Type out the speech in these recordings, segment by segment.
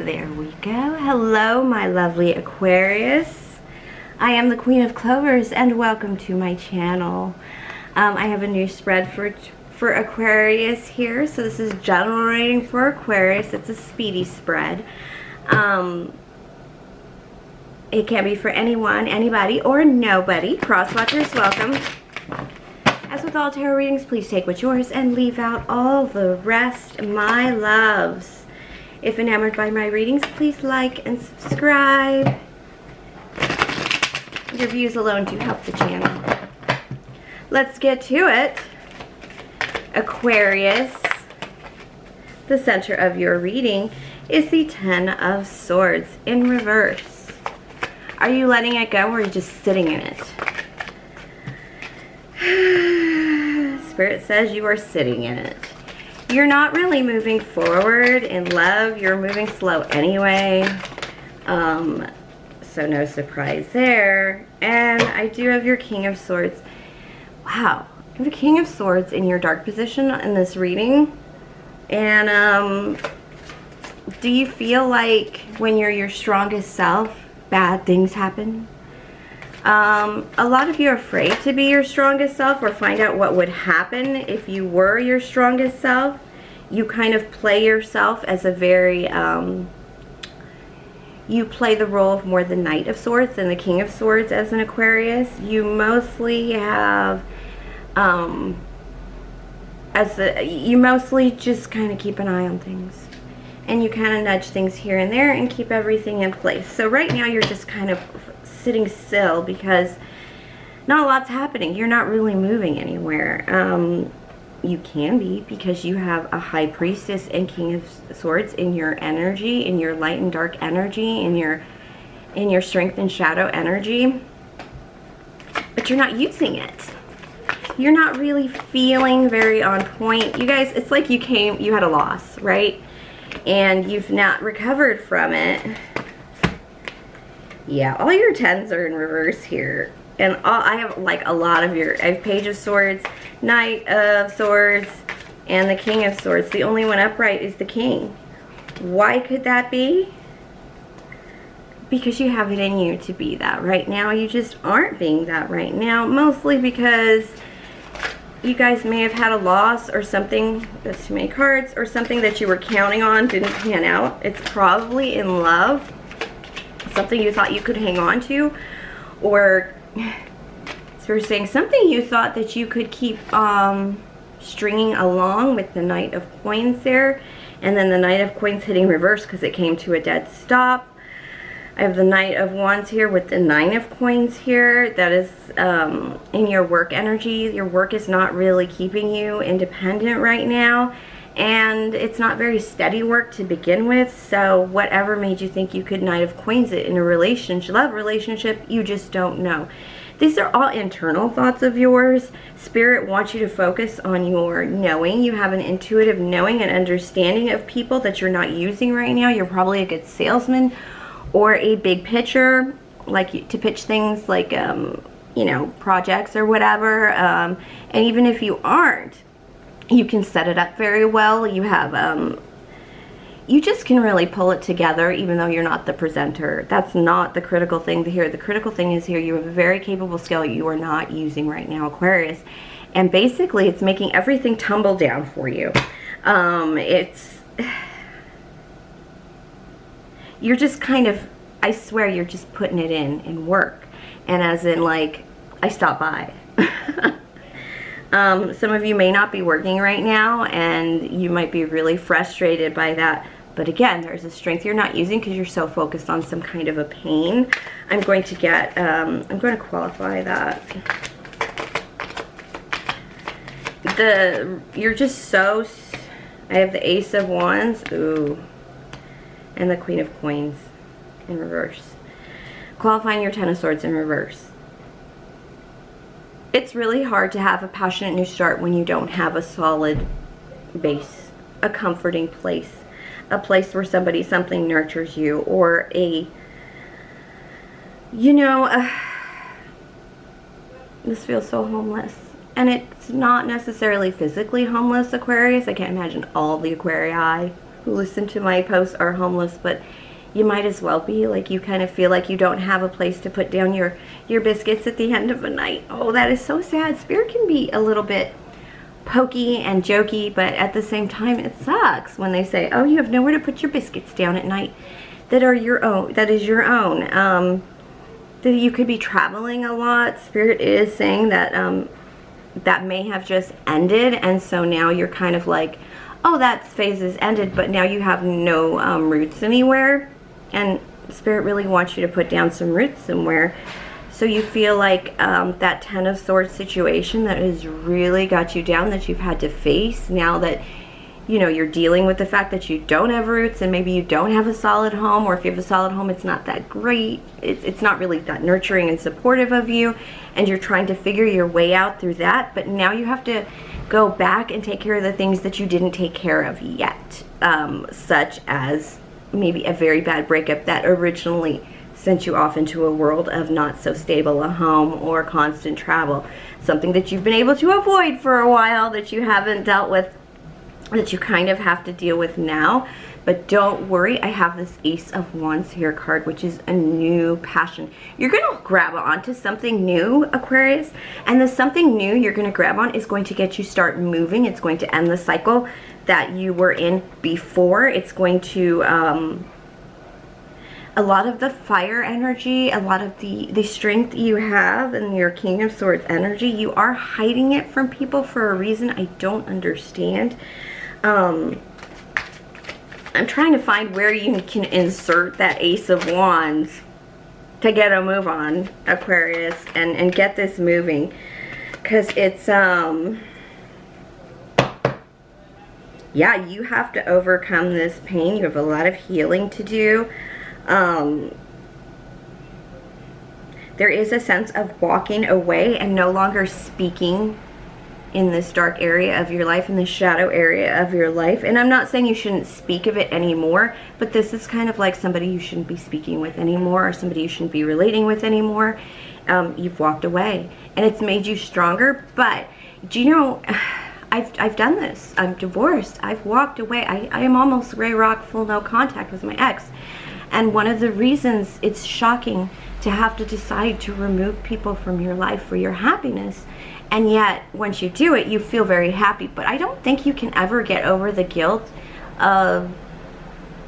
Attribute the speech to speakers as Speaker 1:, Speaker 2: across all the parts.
Speaker 1: There we go. Hello, my lovely Aquarius. I am the Queen of Clovers, and welcome to my channel. I have a new spread for Aquarius here. So this is general reading for Aquarius. It's a speedy spread. It can be for anyone, anybody, or nobody. Cross-watchers, welcome. As with all tarot readings, please take what's yours and leave out all the rest, my loves. If enamored by my readings, please like and subscribe. Your views alone do help the channel. Let's get to it. Aquarius, the center of your reading is the Ten of Swords in reverse. Are you letting it go, or are you just sitting in it? Spirit says you are sitting in it. You're not really moving forward in love. You're moving slow anyway. So no surprise there. And I do have your King of Swords. Wow. I have a King of Swords in your dark position in this reading. And do you feel like when you're your strongest self, bad things happen? A lot of you are afraid to be your strongest self or find out what would happen if you were your strongest self. You kind of play yourself as a very, you play the role of more the Knight of Swords than the King of Swords as an Aquarius. You mostly have, you mostly just kind of keep an eye on things. And you kind of nudge things here and there and keep everything in place. So right now you're just kind of sitting still because not a lot's happening. You're not really moving anywhere. You can be, because you have a High Priestess and King of Swords in your energy, in your light and dark energy, in your strength and shadow energy. But you're not using it. You're not really feeling very on point. You guys, it's like you had a loss, right? And you've not recovered from it. Yeah, all your tens are in reverse here. And I have like a lot of I have Page of Swords, Knight of Swords, and the King of Swords. The only one upright is the King. Why could that be? Because you have it in you to be that right now. You just aren't being that right now. Mostly because you guys may have had a loss or something. That's too many cards. Or something that you were counting on didn't pan out. It's probably in love. Something you thought you could hang on to. Or, so we're saying something you thought that you could keep stringing along with the Knight of Coins there. And then the Knight of Coins hitting reverse because it came to a dead stop. I have the Knight of Wands here with the Nine of Coins here. That is in your work energy. Your work is not really keeping you independent right now. And it's not very steady work to begin with. So whatever made you think you could Knight of Coins it in a relationship, love relationship, you just don't know. These are all internal thoughts of yours. Spirit wants you to focus on your knowing. You have an intuitive knowing and understanding of people that you're not using right now. You're probably a good salesman or a big pitcher, like to pitch things like, you know, projects or whatever. And even if you aren't, you can set it up very well. You have, you just can really pull it together even though you're not the presenter. That's not the critical thing here. The critical thing is here you have a very capable skill you are not using right now, Aquarius. And basically it's making everything tumble down for you. You're just kind of, I swear you're just putting it in work. And as in like, I stopped by. Some of you may not be working right now and you might be really frustrated by that. But again, there's a strength you're not using because you're so focused on some kind of a pain. I'm going to get, I'm going to qualify that. You're just so, I have the Ace of Wands, ooh, and the Queen of Coins in reverse. Qualifying your Ten of Swords in reverse. It's really hard to have a passionate new start when you don't have a solid base, a comforting place, a place where something nurtures you, or a, you know, this feels so homeless. And it's not necessarily physically homeless, Aquarius. I can't imagine all the Aquarii who listen to my posts are homeless, but you might as well be. Like, you kind of feel like you don't have a place to put down your biscuits at the end of the night. Oh, that is so sad. Spirit can be a little bit pokey and jokey, but at the same time, it sucks when they say, oh, you have nowhere to put your biscuits down at night that are your own, that is your own. That you could be traveling a lot. Spirit is saying that that may have just ended, and so now you're kind of like, oh, that phase is ended, but now you have no roots anywhere, and Spirit really wants you to put down some roots somewhere. So you feel like that Ten of Swords situation that has really got you down, that you've had to face, now that, you know, you're dealing with the fact that you don't have roots, and maybe you don't have a solid home, or if you have a solid home, it's not that great. It's not really that nurturing and supportive of you, and you're trying to figure your way out through that. But now you have to go back and take care of the things that you didn't take care of yet, such as maybe a very bad breakup that originally sent you off into a world of not so stable a home or constant travel. Something that you've been able to avoid for a while, that you haven't dealt with, that you kind of have to deal with now. But don't worry, I have this Ace of Wands here card, which is a new passion. You're going to grab onto something new, Aquarius, and the something new you're going to grab on is going to get you start moving. It's going to end the cycle that you were in before. It's going to a lot of the fire energy, a lot of the strength you have and your King of Swords energy, you are hiding it from people for a reason I don't understand. I'm trying to find where you can insert that Ace of Wands to get a move on, Aquarius, and get this moving. Because it's, yeah, you have to overcome this pain. You have a lot of healing to do. There is a sense of walking away and no longer speaking in this dark area of your life, in the shadow area of your life. And I'm not saying you shouldn't speak of it anymore, but this is kind of like somebody you shouldn't be speaking with anymore, or somebody you shouldn't be relating with anymore. You've walked away, and it's made you stronger. But do you know, I've done this. I'm divorced. I've walked away. I am almost gray rock, full no contact with my ex. And one of the reasons it's shocking to have to decide to remove people from your life for your happiness, and yet once you do it, you feel very happy. But I don't think you can ever get over the guilt of,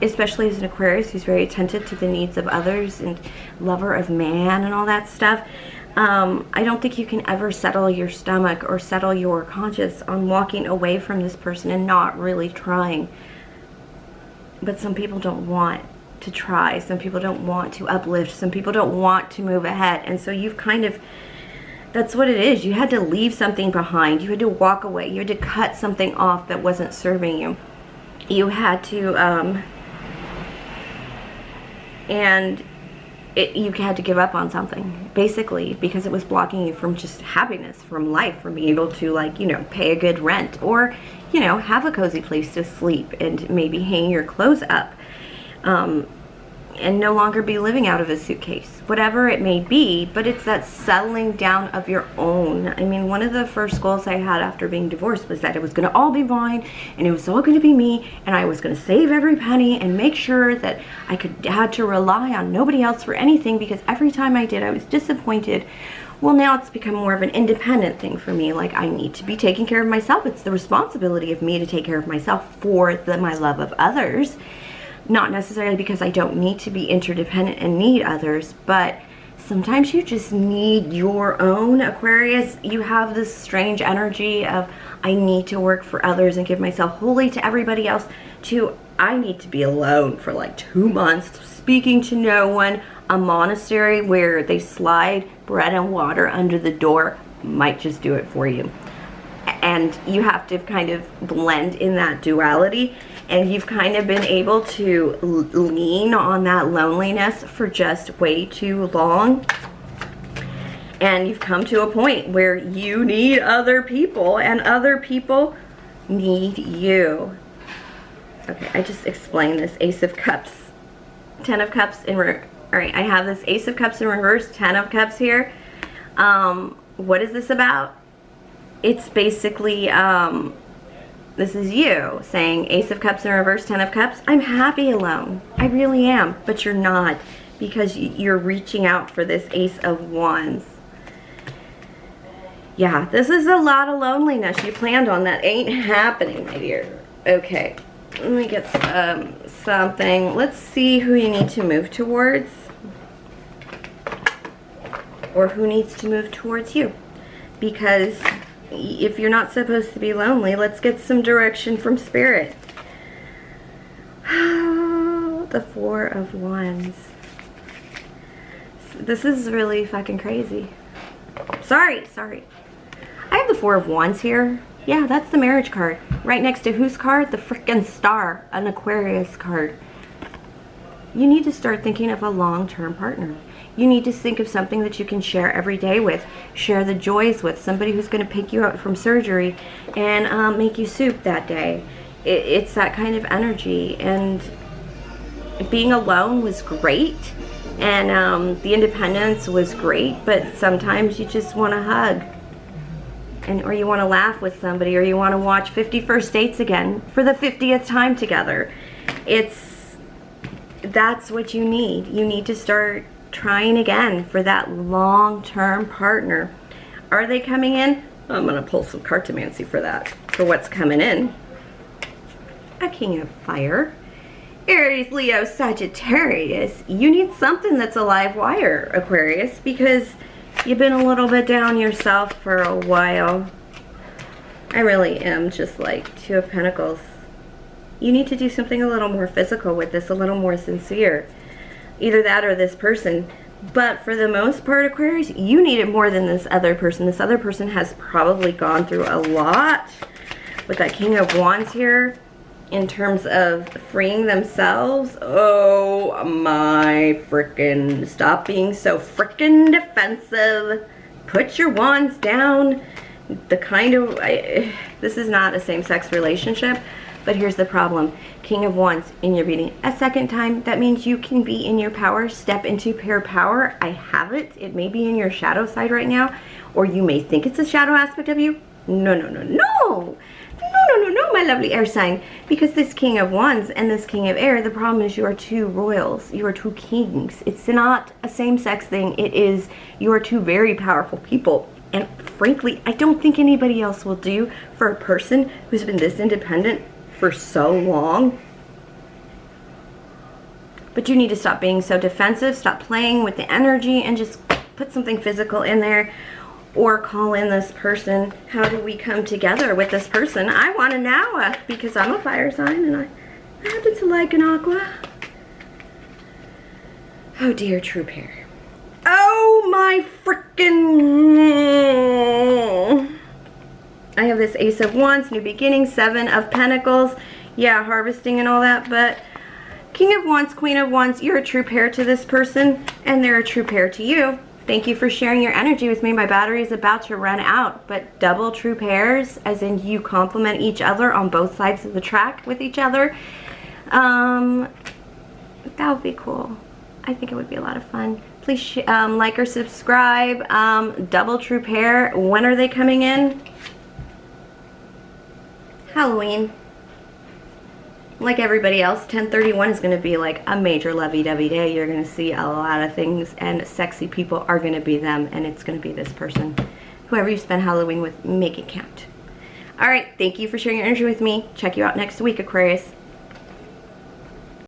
Speaker 1: especially as an Aquarius who's very attentive to the needs of others and lover of man and all that stuff. I don't think you can ever settle your stomach or settle your conscience on walking away from this person and not really trying. But some people don't want to try. Some people don't want to uplift. Some people don't want to move ahead. And so you've kind of, that's what it is. You had to leave something behind. You had to walk away. You had to cut something off that wasn't serving you. You had to, you had to give up on something, basically, because it was blocking you from just happiness, from life, from being able to, like, you know, pay a good rent, or, you know, have a cozy place to sleep and maybe hang your clothes up. And no longer be living out of a suitcase, whatever it may be. But it's that settling down of your own. I mean, one of the first goals I had after being divorced was that it was going to all be mine, and it was all going to be me, and I was going to save every penny and make sure that I had to rely on nobody else for anything, because every time I did, I was disappointed. Well, now it's become more of an independent thing for me. Like, I need to be taking care of myself. It's the responsibility of me to take care of myself for my love of others. Not necessarily because I don't need to be interdependent and need others, but sometimes you just need your own. Aquarius, you have this strange energy of, I need to work for others and give myself wholly to everybody else, to I need to be alone for like 2 months, speaking to no one. A monastery where they slide bread and water under the door might just do it for you. And you have to kind of blend in that duality. And you've kind of been able to lean on that loneliness for just way too long. And you've come to a point where you need other people, and other people need you. Okay, I just explained this. Ace of Cups, Ten of Cups in reverse. All right, I have this Ace of Cups in reverse, Ten of Cups here. What is this about? It's basically, This is you saying Ace of Cups in reverse, 10 of Cups. I'm happy alone. I really am. But you're not, because you're reaching out for this Ace of Wands. Yeah, this is a lot of loneliness you planned on. That ain't happening, my dear. Okay, let me get something. Let's see who you need to move towards. Or who needs to move towards you. Because if you're not supposed to be lonely, let's get some direction from Spirit. The Four of Wands. This is really fucking crazy. Sorry. I have the Four of Wands here. Yeah, that's the marriage card. Right next to whose card? The frickin' Star, an Aquarius card. You need to start thinking of a long-term partner. You need to think of something that you can share every day with, share the joys with, somebody who's going to pick you up from surgery and make you soup that day. It's that kind of energy, and being alone was great, and the independence was great, but sometimes you just want to hug, or you want to laugh with somebody, or you want to watch 50 First Dates again for the 50th time together. That's what you need. You need to start trying again for that long-term partner. Are they coming in? I'm going to pull some cartomancy for that, for what's coming in. A King of Fire. Aries, Leo, Sagittarius. You need something that's a live wire, Aquarius, because you've been a little bit down yourself for a while. I really am just like Two of Pentacles. You need to do something a little more physical with this, a little more sincere. Either that or this person. But for the most part, Aquarius, you need it more than this other person. This other person has probably gone through a lot with that King of Wands here in terms of freeing themselves. Oh my frickin', stop being so frickin' defensive. Put your wands down. The kind of, this is not a same-sex relationship, but here's the problem. King of Wands in your reading a second time. That means you can be in your power, step into pure power. I have it. It may be in your shadow side right now, or you may think it's a shadow aspect of you. No, my lovely air sign. Because this King of Wands and this King of Air, the problem is you are two royals. You are two kings. It's not a same-sex thing. It is, you are two very powerful people. And frankly, I don't think anybody else will do for a person who's been this independent for so long. But you need to stop being so defensive, stop playing with the energy, and just put something physical in there, or call in this person. How do we come together with this person? I want an aqua because I'm a fire sign and I happen to like an aqua. Oh dear, true pair. Oh my frickin'. I have this Ace of Wands, new beginning, Seven of Pentacles. Yeah, harvesting and all that, but King of Wands, Queen of Wands, you're a true pair to this person, and they're a true pair to you. Thank you for sharing your energy with me. My battery is about to run out, but double true pairs, as in you complement each other on both sides of the track with each other. That would be cool. I think it would be a lot of fun. Please like or subscribe. Double true pair. When are they coming in? Halloween. Like everybody else, 10/31 is going to be like a major lovey-dovey day. You're going to see a lot of things, and sexy people are going to be them, and it's going to be this person. Whoever you spend Halloween with, make it count. All right, thank you for sharing your energy with me. Check you out next week, Aquarius.